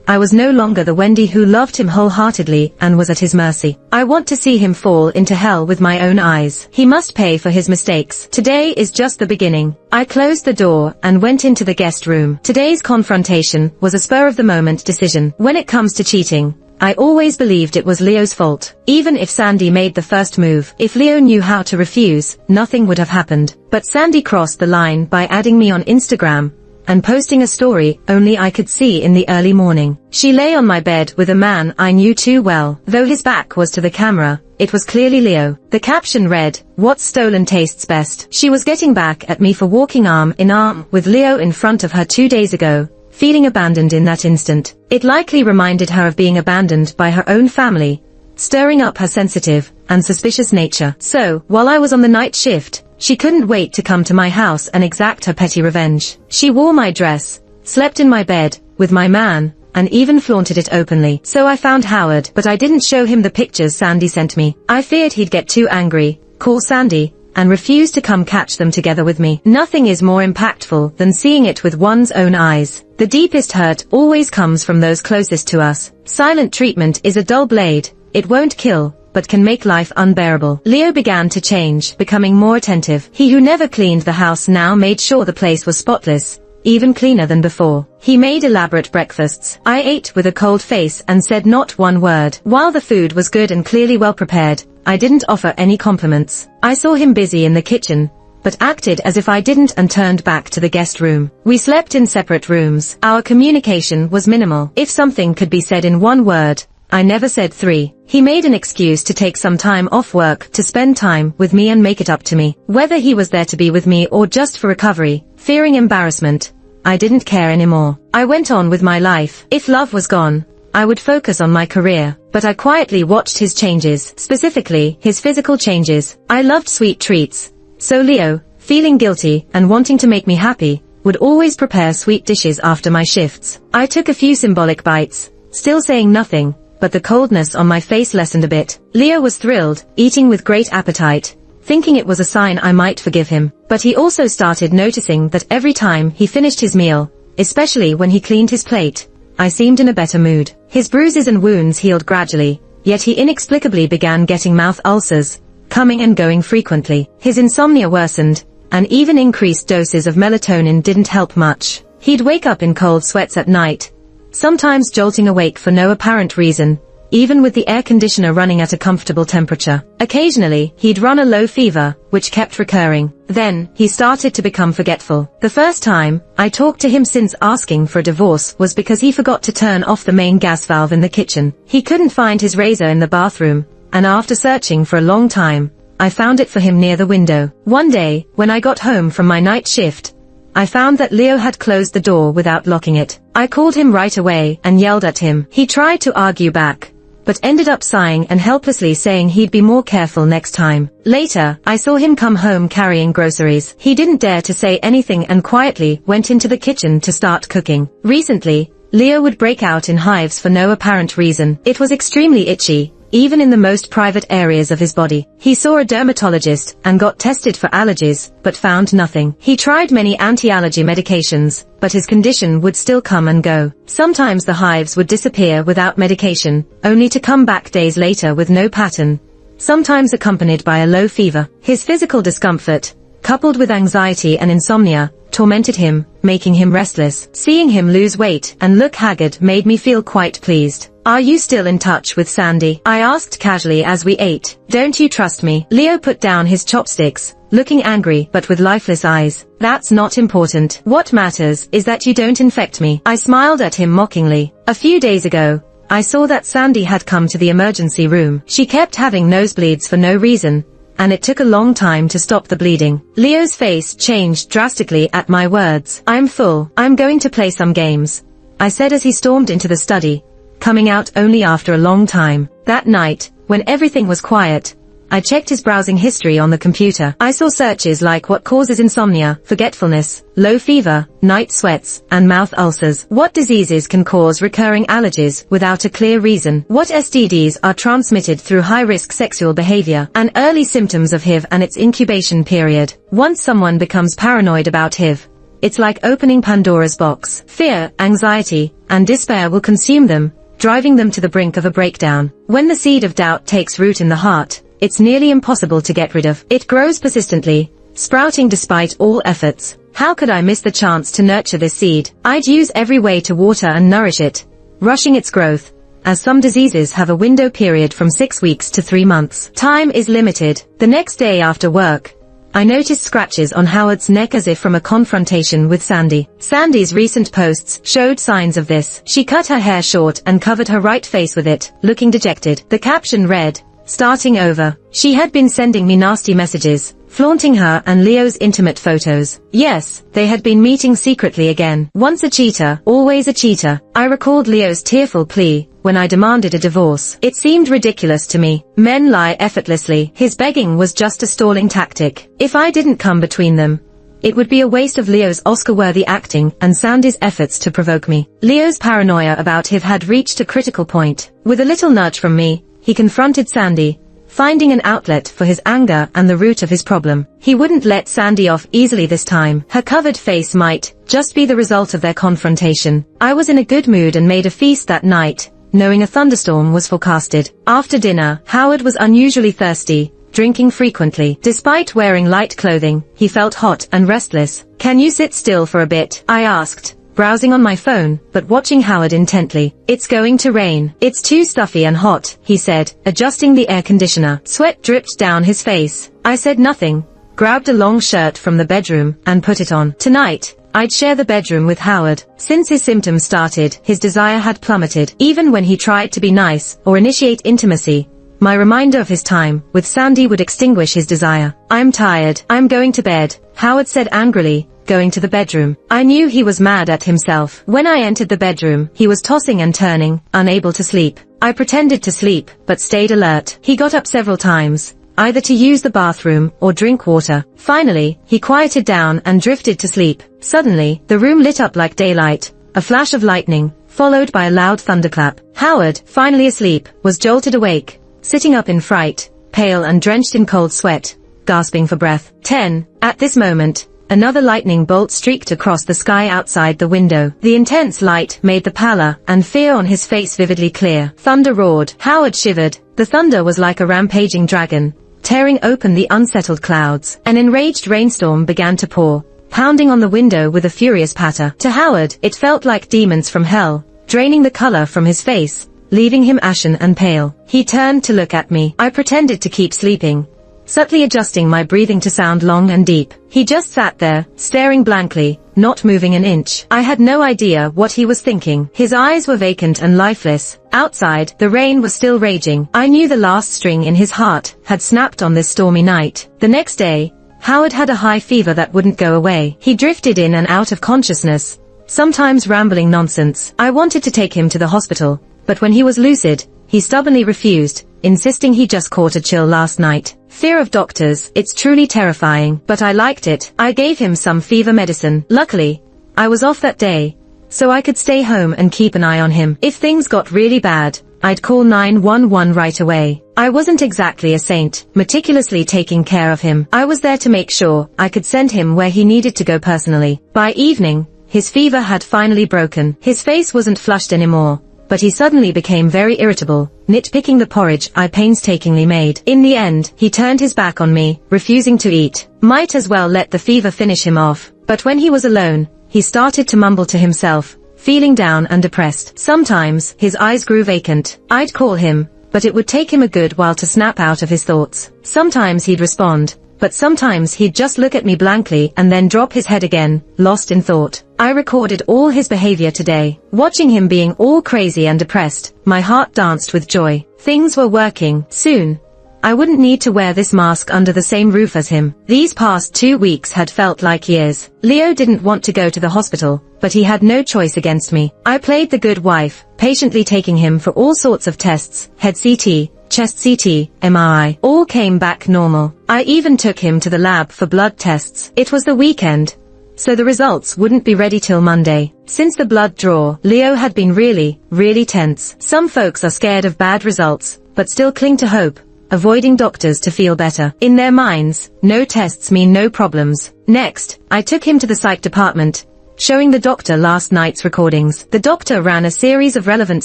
I was no longer the Wendy who loved him wholeheartedly and was at his mercy. I want to see him fall into hell with my own eyes. He must pay for his mistakes. Today is just the beginning. I closed the door and went into the guest room. Today's confrontation was a spur-of-the-moment decision. When it comes to cheating, I always believed it was Leo's fault. Even if Sandy made the first move, if Leo knew how to refuse, nothing would have happened. But Sandy crossed the line by adding me on Instagram and posting a story only I could see in the early morning. She lay on my bed with a man I knew too well. Though his back was to the camera, it was clearly Leo. The caption read, "What's stolen tastes best." She was getting back at me for walking arm in arm with Leo in front of her 2 days ago, feeling abandoned in that instant. It likely reminded her of being abandoned by her own family, stirring up her sensitive and suspicious nature. So, while I was on the night shift, she couldn't wait to come to my house and exact her petty revenge. She wore my dress, slept in my bed with my man, and even flaunted it openly. So I found Howard, but I didn't show him the pictures Sandy sent me. I feared he'd get too angry, call Sandy, and refuse to come catch them together with me. Nothing is more impactful than seeing it with one's own eyes. The deepest hurt always comes from those closest to us. Silent treatment is a dull blade. It won't kill, but can make life unbearable. Leo began to change, becoming more attentive. He who never cleaned the house now made sure the place was spotless, even cleaner than before. He made elaborate breakfasts. I ate with a cold face and said not one word. While the food was good and clearly well prepared, I didn't offer any compliments. I saw him busy in the kitchen, but acted as if I didn't and turned back to the guest room. We slept in separate rooms. Our communication was minimal. If something could be said in one word, I never said 3. He made an excuse to take some time off work to spend time with me and make it up to me. Whether he was there to be with me or just for recovery, fearing embarrassment, I didn't care anymore. I went on with my life. If love was gone, I would focus on my career, but I quietly watched his changes, specifically, his physical changes. I loved sweet treats. So Leo, feeling guilty and wanting to make me happy, would always prepare sweet dishes after my shifts. I took a few symbolic bites, still saying nothing, but the coldness on my face lessened a bit. Leo was thrilled, eating with great appetite, thinking it was a sign I might forgive him. But he also started noticing that every time he finished his meal, especially when he cleaned his plate, I seemed in a better mood. His bruises and wounds healed gradually, yet he inexplicably began getting mouth ulcers, coming and going frequently. His insomnia worsened, and even increased doses of melatonin didn't help much. He'd wake up in cold sweats at night, sometimes jolting awake for no apparent reason, even with the air conditioner running at a comfortable temperature. Occasionally, he'd run a low fever, which kept recurring. Then, he started to become forgetful. The first time I talked to him since asking for a divorce was because he forgot to turn off the main gas valve in the kitchen. He couldn't find his razor in the bathroom, and after searching for a long time, I found it for him near the window. One day, when I got home from my night shift, I found that Leo had closed the door without locking it. I called him right away and yelled at him. He tried to argue back, but ended up sighing and helplessly saying he'd be more careful next time. Later, I saw him come home carrying groceries. He didn't dare to say anything and quietly went into the kitchen to start cooking. Recently, Leo would break out in hives for no apparent reason. It was extremely itchy, even in the most private areas of his body. He saw a dermatologist and got tested for allergies, but found nothing. He tried many anti-allergy medications, but his condition would still come and go. Sometimes the hives would disappear without medication, only to come back days later with no pattern, sometimes accompanied by a low fever. His physical discomfort, coupled with anxiety and insomnia, tormented him, making him restless. Seeing him lose weight and look haggard made me feel quite pleased. Are you still in touch with Sandy? I asked casually as we ate. Don't you trust me? Leo put down his chopsticks, looking angry but with lifeless eyes. That's not important. What matters is that you don't infect me. I smiled at him mockingly. A few days ago, I saw that Sandy had come to the emergency room. She kept having nosebleeds for no reason, and it took a long time to stop the bleeding. Leo's face changed drastically at my words. I'm full. I'm going to play some games, I said as he stormed into the study, coming out only after a long time. That night, when everything was quiet, I checked his browsing history on the computer. I saw searches like what causes insomnia, forgetfulness, low fever, night sweats, and mouth ulcers. What diseases can cause recurring allergies without a clear reason? What STDs are transmitted through high-risk sexual behavior? And early symptoms of HIV and its incubation period. Once someone becomes paranoid about HIV, it's like opening Pandora's box. Fear, anxiety, and despair will consume them, driving them to the brink of a breakdown. When the seed of doubt takes root in the heart, it's nearly impossible to get rid of. It grows persistently, sprouting despite all efforts. How could I miss the chance to nurture this seed? I'd use every way to water and nourish it, rushing its growth, as some diseases have a window period from 6 weeks to 3 months. Time is limited. The next day after work, I noticed scratches on Howard's neck as if from a confrontation with Sandy. Sandy's recent posts showed signs of this. She cut her hair short and covered her right face with it, looking dejected. The caption read, "Starting over." She had been sending me nasty messages, flaunting her and Leo's intimate photos. Yes, they had been meeting secretly again. Once a cheater, always a cheater. I recalled Leo's tearful plea when I demanded a divorce. It seemed ridiculous to me. Men lie effortlessly. His begging was just a stalling tactic. If I didn't come between them, it would be a waste of Leo's Oscar-worthy acting and Sandy's efforts to provoke me. Leo's paranoia about HIV had reached a critical point. With a little nudge from me, he confronted Sandy, finding an outlet for his anger and the root of his problem. He wouldn't let Sandy off easily this time. Her covered face might just be the result of their confrontation. I was in a good mood and made a feast that night, knowing a thunderstorm was forecasted. After dinner, Howard was unusually thirsty, drinking frequently. Despite wearing light clothing, he felt hot and restless. "Can you sit still for a bit?" I asked, browsing on my phone, but watching Howard intently. "It's going to rain. It's too stuffy and hot," he said, adjusting the air conditioner. Sweat dripped down his face. I said nothing, grabbed a long shirt from the bedroom, and put it on. Tonight, I'd share the bedroom with Howard. Since his symptoms started, his desire had plummeted. Even when he tried to be nice or initiate intimacy, my reminder of his time with Sandy would extinguish his desire. "I'm tired. I'm going to bed," Howard said angrily, going to the bedroom. I knew he was mad at himself. When I entered the bedroom, he was tossing and turning, unable to sleep. I pretended to sleep, but stayed alert. He got up several times, either to use the bathroom or drink water. Finally, he quieted down and drifted to sleep. Suddenly, the room lit up like daylight, a flash of lightning, followed by a loud thunderclap. Howard, finally asleep, was jolted awake, sitting up in fright, pale and drenched in cold sweat, gasping for breath. 10. At this moment, another lightning bolt streaked across the sky outside the window. The intense light made the pallor and fear on his face vividly clear. Thunder roared. Howard shivered. The thunder was like a rampaging dragon, tearing open the unsettled clouds. An enraged rainstorm began to pour, pounding on the window with a furious patter. To Howard, it felt like demons from hell, draining the color from his face, leaving him ashen and pale. He turned to look at me. I pretended to keep sleeping, subtly adjusting my breathing to sound long and deep. He just sat there, staring blankly, not moving an inch. I had no idea what he was thinking. His eyes were vacant and lifeless. Outside, the rain was still raging. I knew the last string in his heart had snapped on this stormy night. The next day, Howard had a high fever that wouldn't go away. He drifted in and out of consciousness, sometimes rambling nonsense. I wanted to take him to the hospital, but when he was lucid, he stubbornly refused, insisting he just caught a chill last night. Fear of doctors, it's truly terrifying, but I liked it. I gave him some fever medicine. Luckily, I was off that day, so I could stay home and keep an eye on him. If things got really bad, I'd call 911 right away. I wasn't exactly a saint, meticulously taking care of him. I was there to make sure I could send him where he needed to go personally. By evening, his fever had finally broken. His face wasn't flushed anymore, but he suddenly became very irritable, nitpicking the porridge I painstakingly made. In the end, he turned his back on me, refusing to eat. Might as well let the fever finish him off. But when he was alone, he started to mumble to himself, feeling down and depressed. Sometimes, his eyes grew vacant. I'd call him, but it would take him a good while to snap out of his thoughts. Sometimes he'd respond, but sometimes he'd just look at me blankly and then drop his head again, lost in thought. I recorded all his behavior today. Watching him being all crazy and depressed, my heart danced with joy. Things were working. Soon, I wouldn't need to wear this mask under the same roof as him. These past 2 weeks had felt like years. Leo didn't want to go to the hospital, but he had no choice against me. I played the good wife, patiently taking him for all sorts of tests, head CT, chest CT, MRI, all came back normal. I even took him to the lab for blood tests. It was the weekend, so the results wouldn't be ready till Monday. Since the blood draw, Leo had been really tense. Some folks are scared of bad results, but still cling to hope, avoiding doctors to feel better. In their minds, no tests mean no problems. Next, I took him to the psych department, showing the doctor last night's recordings. The doctor ran a series of relevant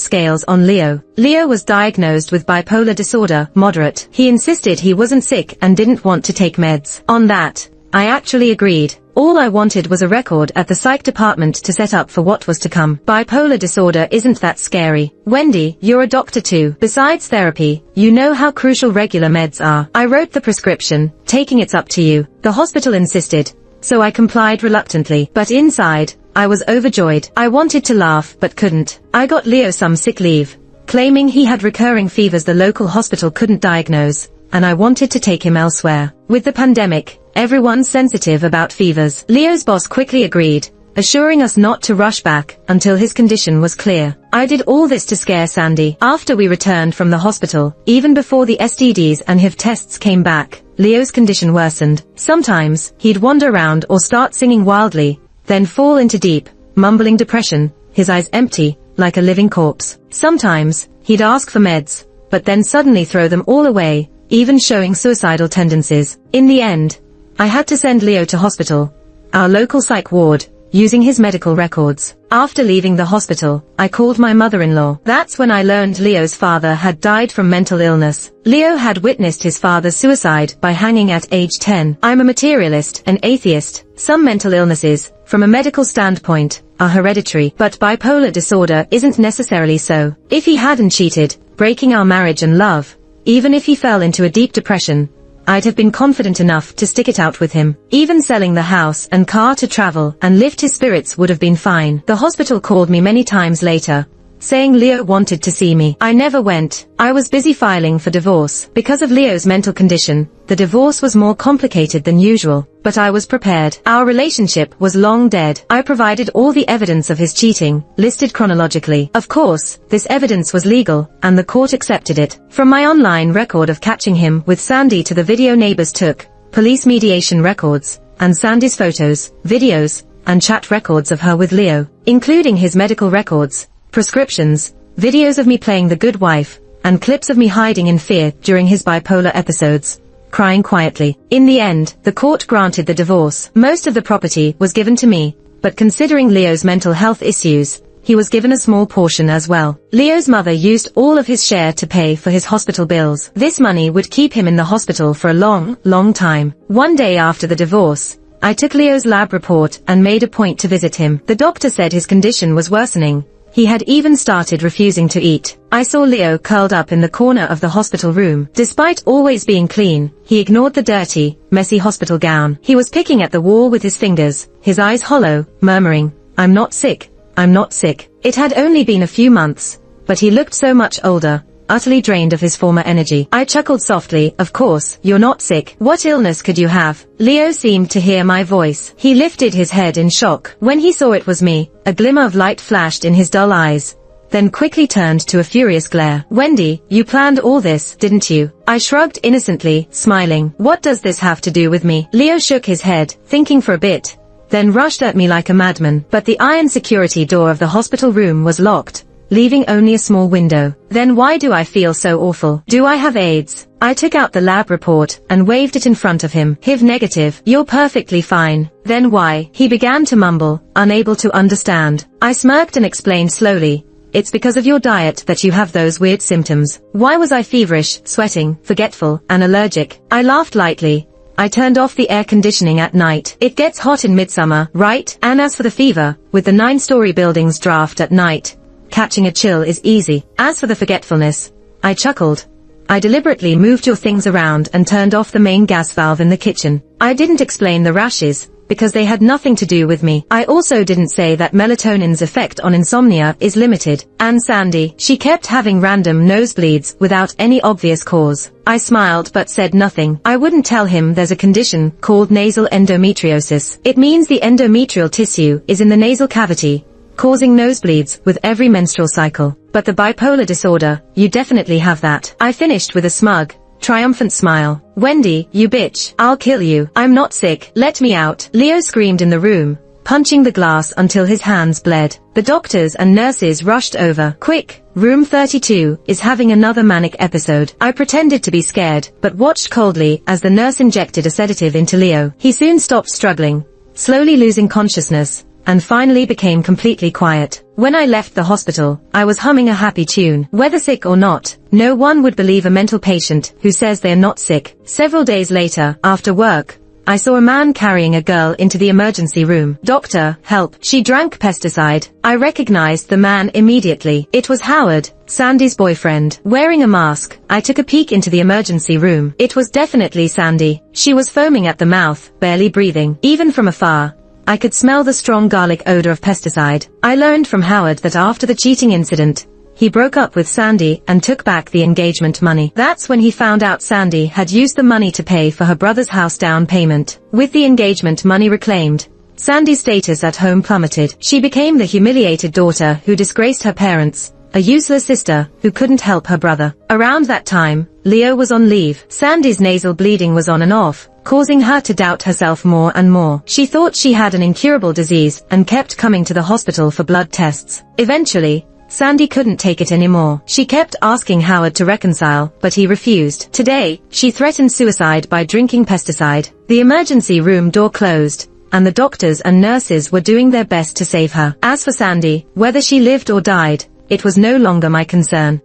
scales on Leo. Leo was diagnosed with bipolar disorder, moderate. He insisted he wasn't sick and didn't want to take meds. On that, I actually agreed. All I wanted was a record at the psych department to set up for what was to come. Bipolar disorder isn't that scary. Wendy, you're a doctor too. Besides therapy, you know how crucial regular meds are. I wrote the prescription, taking it's up to you. The hospital insisted, so I complied reluctantly. But inside, I was overjoyed. I wanted to laugh, but couldn't. I got Leo some sick leave, claiming he had recurring fevers the local hospital couldn't diagnose, and I wanted to take him elsewhere. With the pandemic, everyone's sensitive about fevers. Leo's boss quickly agreed, assuring us not to rush back until his condition was clear. I did all this to scare Sandy. After we returned from the hospital, even before the STDs and HIV tests came back, Leo's condition worsened. Sometimes, he'd wander around or start singing wildly, then fall into deep, mumbling depression, his eyes empty, like a living corpse. Sometimes, he'd ask for meds, but then suddenly throw them all away, even showing suicidal tendencies. In the end, I had to send Leo to hospital, our local psych ward, using his medical records. After leaving the hospital, I called my mother-in-law. That's when I learned Leo's father had died from mental illness. Leo had witnessed his father's suicide by hanging at age 10. I'm a materialist, an atheist. Some mental illnesses, from a medical standpoint, are hereditary, but bipolar disorder isn't necessarily so. If he hadn't cheated, breaking our marriage and love, even if he fell into a deep depression, I'd have been confident enough to stick it out with him. Even selling the house and car to travel and lift his spirits would have been fine. The hospital called me many times later, saying Leo wanted to see me. I never went. I was busy filing for divorce. Because of Leo's mental condition, the divorce was more complicated than usual, but I was prepared. Our relationship was long dead. I provided all the evidence of his cheating, listed chronologically. Of course, this evidence was legal, and the court accepted it. From my online record of catching him with Sandy to the video neighbors took, police mediation records, and Sandy's photos, videos, and chat records of her with Leo, including his medical records, prescriptions, videos of me playing the good wife, and clips of me hiding in fear during his bipolar episodes, crying quietly. In the end, the court granted the divorce. Most of the property was given to me, but considering Leo's mental health issues, he was given a small portion as well. Leo's mother used all of his share to pay for his hospital bills. This money would keep him in the hospital for a long time. One day after the divorce, I took Leo's lab report and made a point to visit him. The doctor said his condition was worsening. He had even started refusing to eat. I saw Leo curled up in the corner of the hospital room. Despite always being clean, he ignored the dirty, messy hospital gown. He was picking at the wall with his fingers, his eyes hollow, murmuring, "I'm not sick. I'm not sick." It had only been a few months, but he looked so much older, utterly drained of his former energy. I chuckled softly. "Of course, you're not sick. What illness could you have?" Leo seemed to hear my voice. He lifted his head in shock. When he saw it was me, a glimmer of light flashed in his dull eyes, then quickly turned to a furious glare. "Wendy, you planned all this, didn't you?" I shrugged innocently, smiling. "What does this have to do with me?" Leo shook his head, thinking for a bit, then rushed at me like a madman. But the iron security door of the hospital room was locked, leaving only a small window. "Then why do I feel so awful? Do I have AIDS?" I took out the lab report and waved it in front of him. "HIV negative. You're perfectly fine." "Then why?" He began to mumble, unable to understand. I smirked and explained slowly, "It's because of your diet that you have those weird symptoms." Why was I feverish, sweating, forgetful, and allergic? I laughed lightly. I turned off the air conditioning at night. It gets hot in midsummer, right? And as for the fever, with the 9-story building's draft at night, catching a chill is easy. As for the forgetfulness, I chuckled. I deliberately moved your things around and turned off the main gas valve in the kitchen. I didn't explain the rashes, because they had nothing to do with me. I also didn't say that melatonin's effect on insomnia is limited. And Sandy, she kept having random nosebleeds without any obvious cause. I smiled but said nothing. I wouldn't tell him there's a condition called nasal endometriosis. It means the endometrial tissue is in the nasal cavity, causing nosebleeds with every menstrual cycle. But the bipolar disorder, you definitely have that. I finished with a smug, triumphant smile. "Wendy, you bitch. I'll kill you. I'm not sick. Let me out." Leo screamed in the room, punching the glass until his hands bled. The doctors and nurses rushed over. "Quick, room 32 is having another manic episode." I pretended to be scared, but watched coldly as the nurse injected a sedative into Leo. He soon stopped struggling, slowly losing consciousness, and finally became completely quiet. When I left the hospital, I was humming a happy tune. Whether sick or not, no one would believe a mental patient who says they're not sick. Several days later, after work, I saw a man carrying a girl into the emergency room. "Doctor, help. She drank pesticide." I recognized the man immediately. It was Howard, Sandy's boyfriend. Wearing a mask, I took a peek into the emergency room. It was definitely Sandy. She was foaming at the mouth, barely breathing. Even from afar, I could smell the strong garlic odor of pesticide. I learned from Howard that after the cheating incident, he broke up with Sandy and took back the engagement money. That's when he found out Sandy had used the money to pay for her brother's house down payment. With the engagement money reclaimed, Sandy's status at home plummeted. She became the humiliated daughter who disgraced her parents, a useless sister who couldn't help her brother. Around that time, Leo was on leave. Sandy's nasal bleeding was on and off, causing her to doubt herself more and more. She thought she had an incurable disease and kept coming to the hospital for blood tests. Eventually, Sandy couldn't take it anymore. She kept asking Howard to reconcile, but he refused. Today, she threatened suicide by drinking pesticide. The emergency room door closed, and the doctors and nurses were doing their best to save her. As for Sandy, whether she lived or died, it was no longer my concern.